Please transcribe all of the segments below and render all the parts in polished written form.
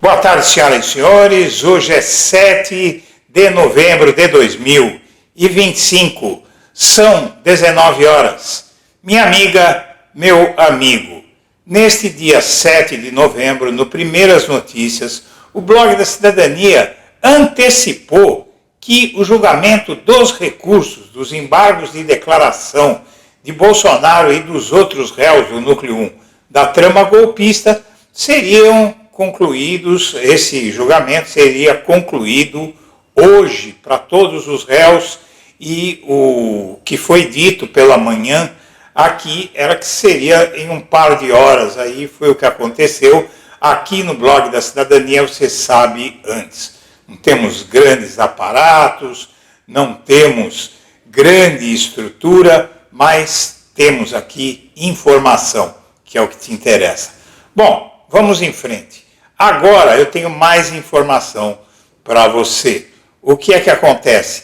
Boa tarde, senhoras e senhores. Hoje é 7 de novembro de 2025. São 19 horas. Minha amiga, meu amigo, neste dia 7 de novembro, no Primeiras Notícias, o Blog da Cidadania antecipou que o julgamento dos recursos, dos embargos de declaração de Bolsonaro e dos outros réus do Núcleo 1 da trama golpista seriam concluídos, esse julgamento seria concluído hoje para todos os réus, e o que foi dito pela manhã aqui era que seria em um par de horas. Aí foi o que aconteceu. Aqui no Blog da Cidadania você sabe antes. Não temos grandes aparatos, não temos grande estrutura, mas temos aqui informação, que é o que te interessa. Bom, vamos em frente. Agora eu tenho mais informação para você. O que é que acontece?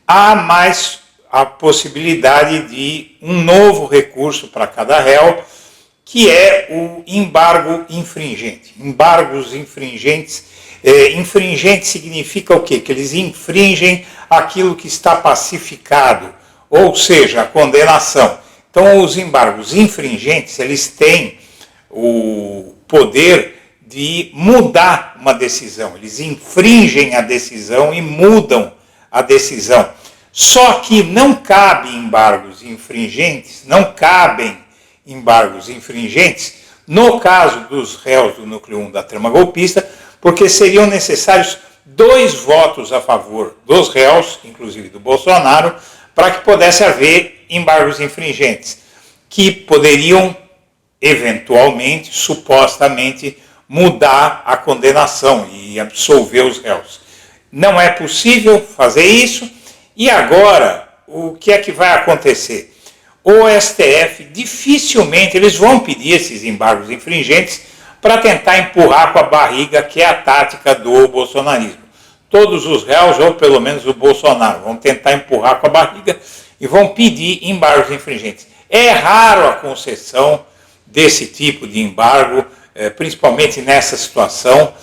Há mais a possibilidade de um novo recurso para cada réu, que é o embargo infringente. Embargos infringentes. Infringente significa o quê? Que eles infringem aquilo que está pacificado, ou seja, a condenação. Então, os embargos infringentes, eles têm o poder de mudar uma decisão. Eles infringem a decisão e mudam a decisão. Só que não cabem embargos infringentes, no caso dos réus do Núcleo 1 da trama golpista, porque seriam necessários 2 votos a favor dos réus, inclusive do Bolsonaro, para que pudesse haver embargos infringentes, que poderiam, eventualmente, supostamente, mudar a condenação e absolver os réus. Não é possível fazer isso, e agora, o que é que vai acontecer? O STF, dificilmente, eles vão pedir esses embargos infringentes para tentar empurrar com a barriga, que é a tática do bolsonarismo. Todos os réus, ou pelo menos o Bolsonaro, vão tentar empurrar com a barriga e vão pedir embargos infringentes. É raro a concessão desse tipo de embargo, principalmente nessa situação,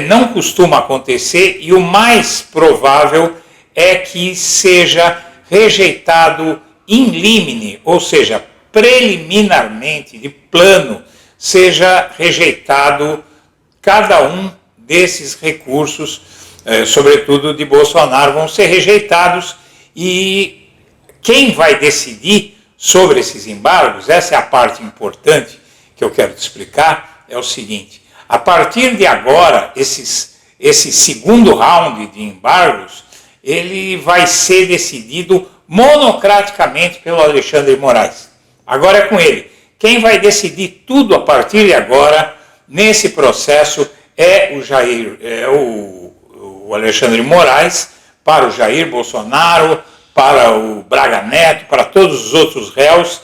não costuma acontecer, e o mais provável é que seja rejeitado in limine, ou seja, preliminarmente, de plano, seja rejeitado cada um desses recursos, sobretudo de Bolsonaro, vão ser rejeitados, e quem vai decidir sobre esses embargos, essa é a parte importante que eu quero te explicar, é o seguinte: a partir de agora, esse segundo round de embargos, ele vai ser decidido monocraticamente pelo Alexandre de Moraes. Agora é com ele. Quem vai decidir tudo a partir de agora, nesse processo, é o Alexandre de Moraes, para o Jair Bolsonaro, para o Braga Neto, para todos os outros réus,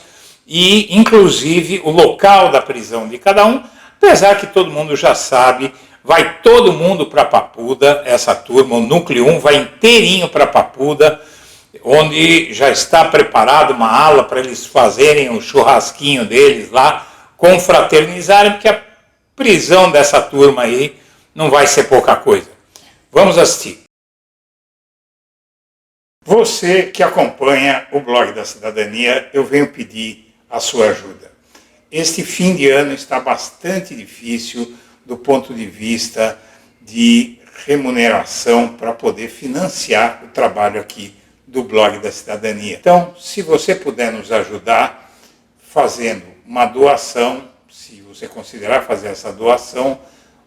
e inclusive o local da prisão de cada um, apesar que todo mundo já sabe, vai todo mundo para Papuda, essa turma, o Núcleo 1 vai inteirinho para Papuda, onde já está preparada uma ala para eles fazerem o churrasquinho deles lá, confraternizarem, porque a prisão dessa turma aí não vai ser pouca coisa. Vamos assistir. Você que acompanha o Blog da Cidadania, eu venho pedir a sua ajuda. Este fim de ano está bastante difícil do ponto de vista de remuneração para poder financiar o trabalho aqui do Blog da Cidadania. Então, se você puder nos ajudar fazendo uma doação, se você considerar fazer essa doação,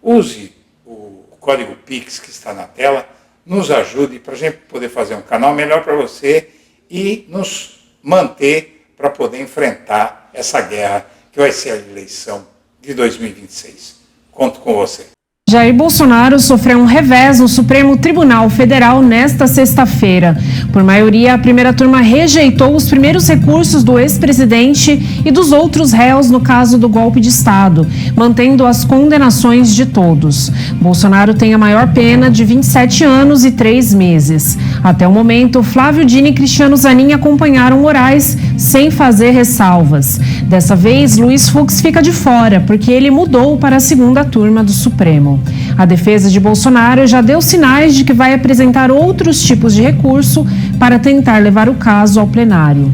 use o código Pix que está na tela, nos ajude para a gente poder fazer um canal melhor para você e nos manter para poder enfrentar essa guerra que vai ser a eleição de 2026. Conto com você. Jair Bolsonaro sofreu um revés no Supremo Tribunal Federal nesta sexta-feira. Por maioria, a primeira turma rejeitou os primeiros recursos do ex-presidente e dos outros réus no caso do golpe de Estado, mantendo as condenações de todos. Bolsonaro tem a maior pena de 27 anos e 3 meses. Até o momento, Flávio Dino e Cristiano Zanin acompanharam Moraes sem fazer ressalvas. Dessa vez, Luiz Fux fica de fora, porque ele mudou para a segunda turma do Supremo. A defesa de Bolsonaro já deu sinais de que vai apresentar outros tipos de recurso para tentar levar o caso ao plenário.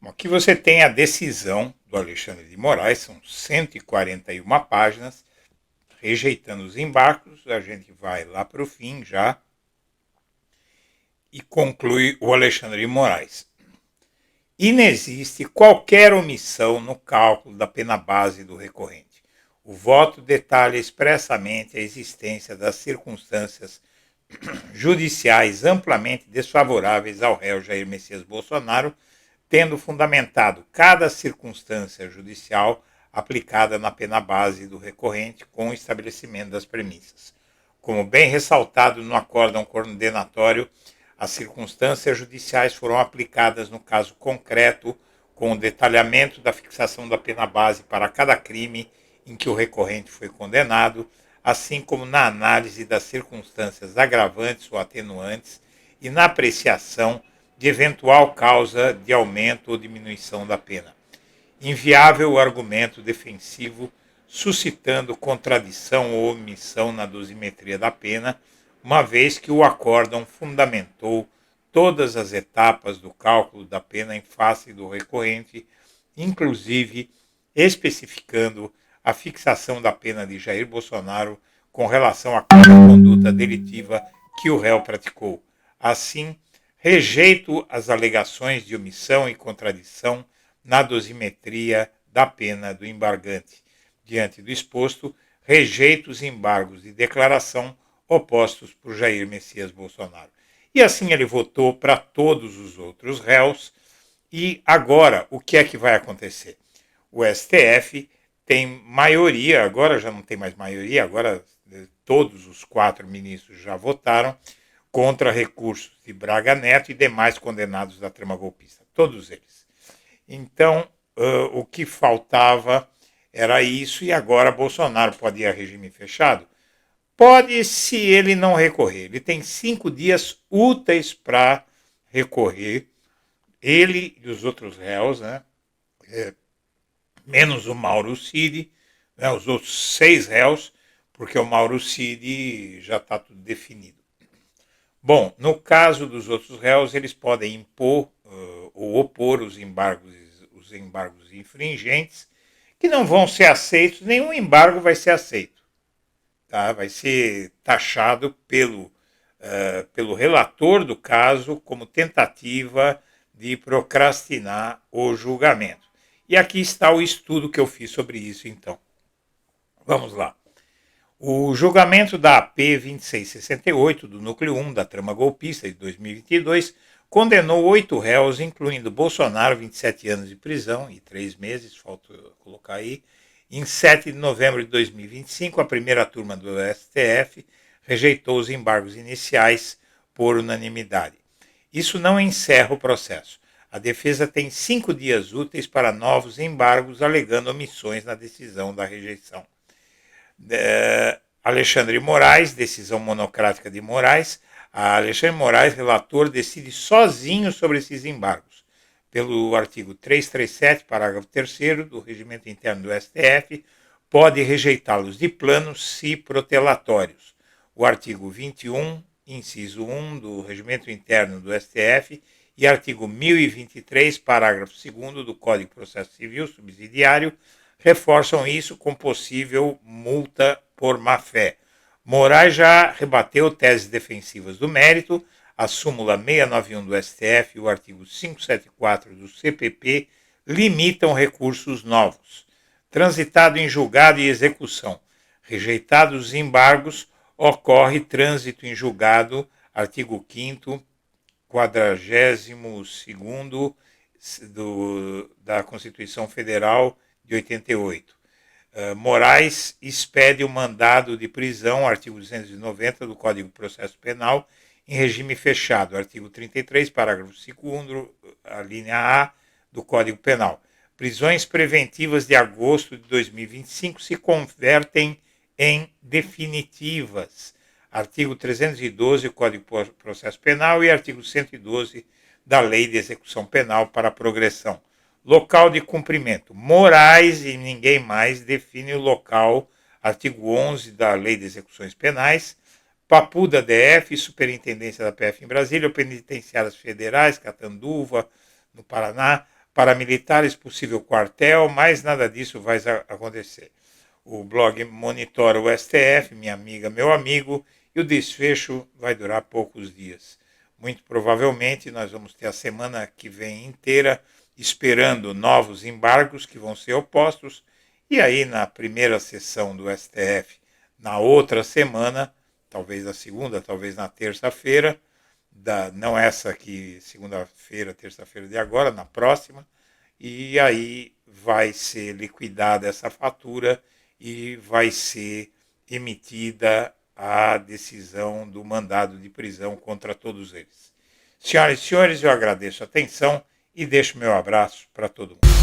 Aqui você tem a decisão do Alexandre de Moraes, são 141 páginas, rejeitando os embargos. A gente vai lá para o fim já e conclui o Alexandre de Moraes. Inexiste qualquer omissão no cálculo da pena base do recorrente. O voto detalha expressamente a existência das circunstâncias judiciais amplamente desfavoráveis ao réu Jair Messias Bolsonaro, tendo fundamentado cada circunstância judicial aplicada na pena base do recorrente com o estabelecimento das premissas. Como bem ressaltado no acórdão condenatório, as circunstâncias judiciais foram aplicadas no caso concreto, com o detalhamento da fixação da pena base para cada crime em que o recorrente foi condenado, assim como na análise das circunstâncias agravantes ou atenuantes e na apreciação de eventual causa de aumento ou diminuição da pena. Inviável o argumento defensivo, suscitando contradição ou omissão na dosimetria da pena, uma vez que o acórdão fundamentou todas as etapas do cálculo da pena em face do recorrente, inclusive especificando a fixação da pena de Jair Bolsonaro com relação a cada conduta delitiva que o réu praticou. Assim, rejeito as alegações de omissão e contradição na dosimetria da pena do embargante. Diante do exposto, rejeito os embargos de declaração opostos por Jair Messias Bolsonaro. E assim ele votou para todos os outros réus. E agora, o que é que vai acontecer? O STF tem maioria, agora já não tem mais maioria, agora todos os 4 ministros já votaram contra recursos de Braga Neto e demais condenados da trama golpista, todos eles. Então, o que faltava era isso, e agora Bolsonaro pode ir a regime fechado? Pode, se ele não recorrer. Ele tem 5 dias úteis para recorrer, ele e os outros réus, né? Menos o Mauro Cid, né? Os outros 6 réus, porque o Mauro Cid já está tudo definido. Bom, no caso dos outros réus, eles podem impor ou opor os embargos infringentes, que não vão ser aceitos, nenhum embargo vai ser aceito. Tá? Vai ser taxado pelo relator do caso como tentativa de procrastinar o julgamento. E aqui está o estudo que eu fiz sobre isso, então. Vamos lá. O julgamento da AP 2668, do Núcleo 1 da trama golpista de 2022, condenou 8 réus, incluindo Bolsonaro, 27 anos de prisão e 3 meses, falta colocar aí. Em 7 de novembro de 2025, a primeira turma do STF rejeitou os embargos iniciais por unanimidade. Isso não encerra o processo. A defesa tem 5 dias úteis para novos embargos, alegando omissões na decisão da rejeição. Alexandre Moraes, decisão monocrática de Moraes. Alexandre Moraes, relator, decide sozinho sobre esses embargos. Pelo artigo 337, parágrafo 3º do Regimento Interno do STF, pode rejeitá-los de plano se protelatórios. O artigo 21, inciso 1 do Regimento Interno do STF e artigo 1023, parágrafo 2º do Código de Processo Civil Subsidiário, reforçam isso com possível multa por má-fé. Moraes já rebateu teses defensivas do mérito, a súmula 691 do STF e o artigo 574 do CPP limitam recursos novos. Transitado em julgado e execução, rejeitados os embargos, ocorre trânsito em julgado, artigo 5º, 42º da Constituição Federal de 88. Moraes expede o mandado de prisão, artigo 290 do Código de Processo Penal, em regime fechado, artigo 33, parágrafo 2º, a linha A do Código Penal. Prisões preventivas de agosto de 2025 se convertem em definitivas, artigo 312 do Código de Processo Penal e artigo 112 da Lei de Execução Penal para a progressão. Local de cumprimento. Moraes e ninguém mais define o local artigo 11 da Lei de Execuções Penais, Papu da DF, Superintendência da PF em Brasília, Penitenciárias Federais, Catanduva, no Paraná, paramilitares, possível quartel, mas nada disso vai acontecer. O blog monitora o STF, minha amiga, meu amigo, e o desfecho vai durar poucos dias. Muito provavelmente nós vamos ter a semana que vem inteira esperando novos embargos que vão ser opostos, e aí na primeira sessão do STF, na outra semana, talvez na segunda, talvez na terça-feira, não essa aqui, segunda-feira, terça-feira de agora, na próxima, e aí vai ser liquidada essa fatura e vai ser emitida a decisão do mandado de prisão contra todos eles. Senhoras e senhores, eu agradeço a atenção e deixo meu abraço para todo mundo.